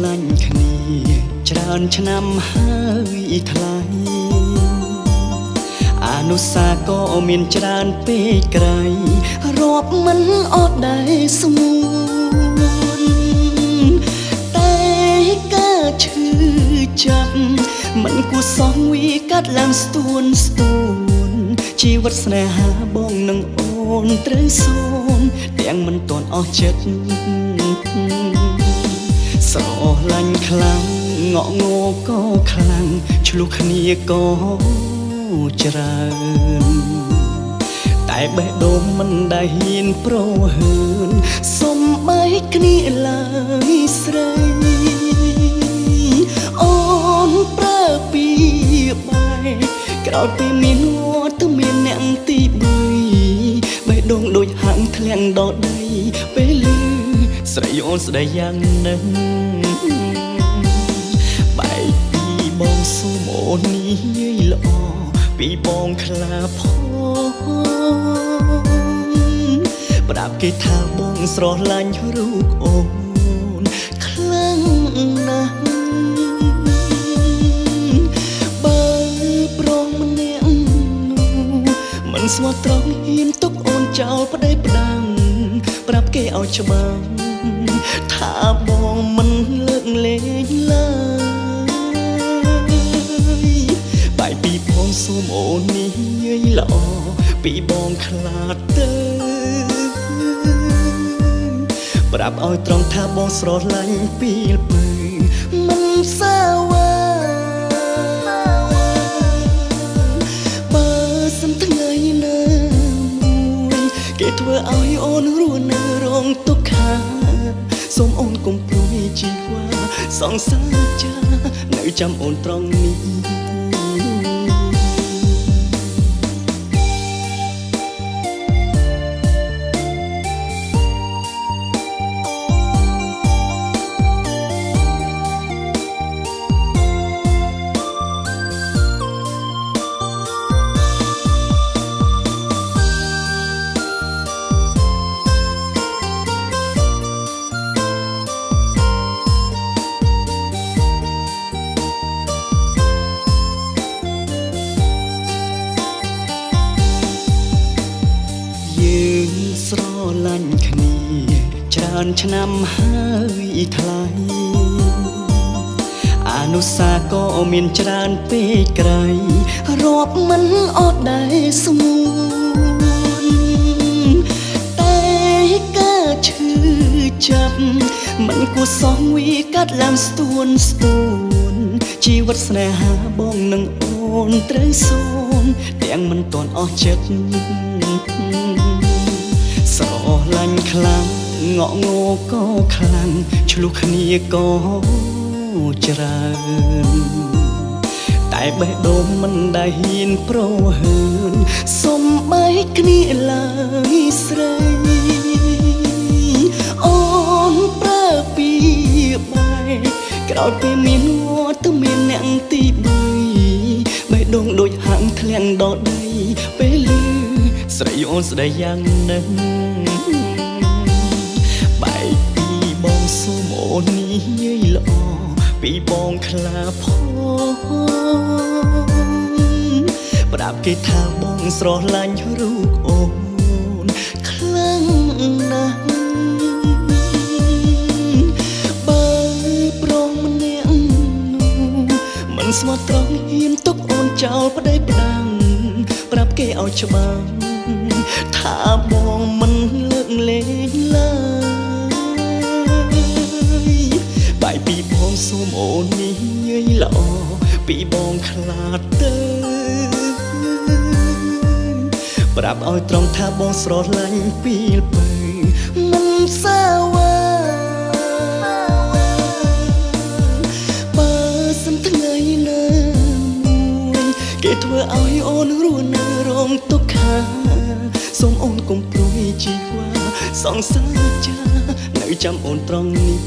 លាញ់គ្នាច្រើនឆ្នាំហើយថ្លៃអនុសាក៏មានច្រើនពេកក្រៃរាប់មិនអត់ដែរស្មួនតែការឈឺចាប់មិនគួរសងវាកាត់ឡើងស្ទួនជីវិតស្នេហាបងនឹងអូនត្រូវសូនទាំងមិនទាន់អស់ចិត្តស្រឡាញ់ខ្លាំងងក់ងក៏ខ្លាំងឆ្លុះគ្នាក៏ច្រើនតែបេះដូងមិនដែលហ៊ានប្រហើនសំបីគ្នាឡើយស្រីអូនប្រើពីបាយក្រោយពីមានវត្តមានអ្នកទី3បេះដូងដូចហាងធ្លាក់ដល់ដីពេលឮស្រីអូនស្ដីយ៉ាងនឹងបែកពីបងសុំអូននេះយាយល្អពីបងខ្លាផងប្រាប់គេថាបងស្រឡាញ់រូបអូនខ្លាំងណាស់បើប្រងម្នាក់នោះមិនស្មោះត្រង់ហ៊ានទុកអូនចោលប្តីផ្ដាំប្រាប់គេឲ្យច្បាស់ថាបងមិនលើកលែងឡើយបែកពីបងសូមអូននេះយាយល្អពីបងខ្លាចទៅប្រាប់ឲ្យត្រង់ថាបងស្រឡាញ់ពីលពើមិនសាវ៉ាបើសិនថ្ងៃណាមួយគេធ្វើឲ្យអូនរស់នៅរងទុក្ខសូមអូនកុំព្រួយជីវ៉ាសងសាចានៅចាំអូនត្រង់នេះស្រឡាញ់គ្នាច្រើនឆ្នាំហើយថ្លៃអនុសាក៏មានច្រើនពេកក្រៃរាប់មិនអត់ដែរស្មួនតែការឈឺចាប់មិនគួរសងវាកាត់ឡើងស្ទួនជីវិតស្នេហាបងនឹងអូនត្រូវសូនទាំងមិនទាន់អស់ចិត្តស្រឡាញ់ខ្លាំងងក់ងក៏ខ្លាំងឆ្លុះគ្នាក៏ច្រើនតែបេះដូងមិនដែលហ៊ានប្រហើនសំបីគ្នាឡើយស្រីអូនប្រើពីបាយក្រោយពីមានវត្តមានអ្នកទី3បេះដូងដូចហាងធ្លាក់ដល់ដីពេលឮស្រីអូនស្ដីយ៉ាងនឹងបែកពីបងសុំអូននេះយាយល្អពីបងខ្លាផងប្រាប់គេថាបងស្រឡាញ់រូបអូនខ្លាំងណាស់បើប្រងម្នាក់នោះមិនស្មោះត្រង់ហ៊ានទុកអូនចោលប្តីផ្ដាំប្រាប់គេឲ្យច្បាស់ថាបងមិនលើកលែងឡើយបែកពីបងសូមអូននេះយាយល្អពីបងខ្លាចទៅប្រាប់ឲ្យត្រង់ថាបងស្រឡាញ់ពីលពើមិនសាវ៉ាបើសិនថ្ងៃណាមួយគេធ្វើឲ្យអូនរស់នៅរងទុក្ខសូមអូនកុំព្រួយជីវ៉ាសងសាចានៅចាំអូនត្រង់នេះ